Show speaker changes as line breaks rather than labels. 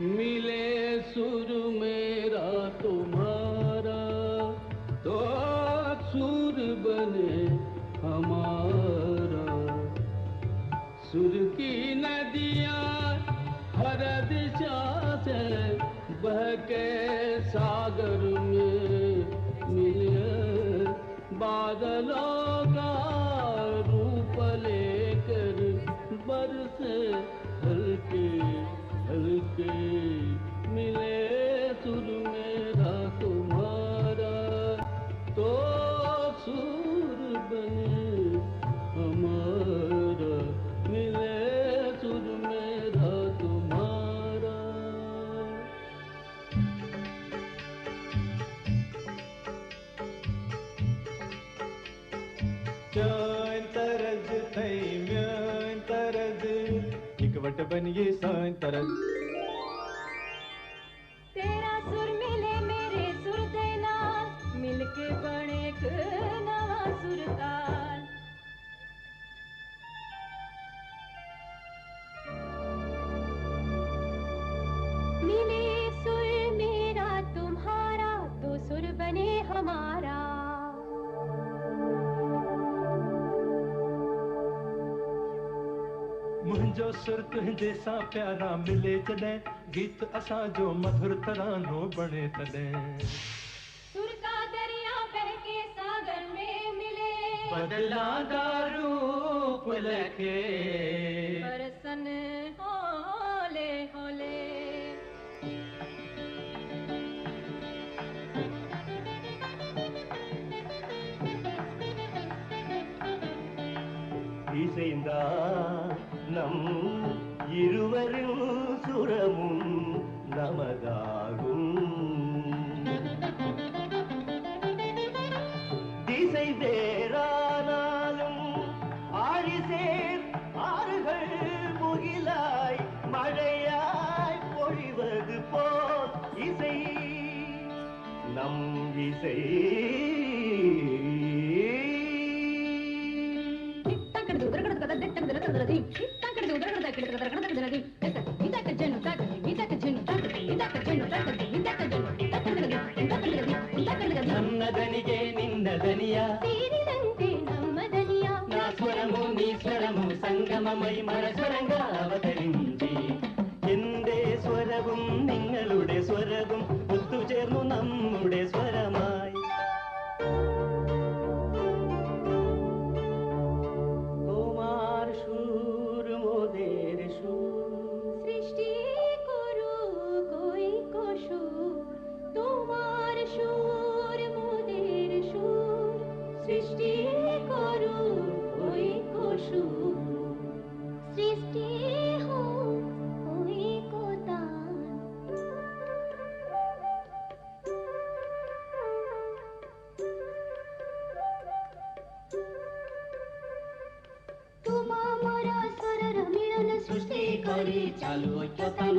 मिले सुर मेरा तुम्हारा तो सुर बने हमारा। सुर की नदियाँ हर दिशा से बहके सागर में मिले। बादलों का रूप लेकर बरसे हल्के हल्के। मिले सुर मेरा तुम्हारा तो सुर बने हमारा। मिले सुर मेरा तुम्हारा।
Chön तरज थई म्यन तरज इकवट बनिए सान तरज।
तेरा सुर मिले मेरे सुर दे नाल मिलके बने एक नवा सुरताल। मिले सुर मेरा तुम्हारा तो सुर बने हमारा।
मुंहिंजो सुर तुंहिंजे सां प्यारा मिले जॾहिं गीत असां जो मधुर तरानो बणे तॾहिं।
सुर का दरिया बहके सागर में मिले
बदला दा रूप लखे
बरसन होले होले।
இசைந்தா நம் இருவரின் சுரமும் நமதாகும். திசை வேறானாலும் ஆழிசேர் ஆறுகள் முகிலாய் மழையாய் பொழிவது போல் இசை நம் இசை.
ನನ್ನದನಿಗೆ ನಿನ್ನದನಿಯ
ಸೇರಿದಂತೆ ನಮ್ಮ ದನಿಯ
నా స్వరము నీ స్వరము സംഗമമൈ മനസ്വരങ്ങൾ അവതరించి
എന്റെ സ്വരവും നിങ്ങളുടെ സ്വരവും ഒത്തുചേർന്നു നമ്മുടെ സ്വരമായി. তোমার সুর মোদের সুর
সৃষ্টি করু কৈক সুর। তোমার সুর মোদের সুর সৃষ্টি করু কৈক সুর। সৃষ্টি হোক কৈক তান। তোমা মোর স্বরর মিলন সৃষ্টি করে চালু ঐক্যতান।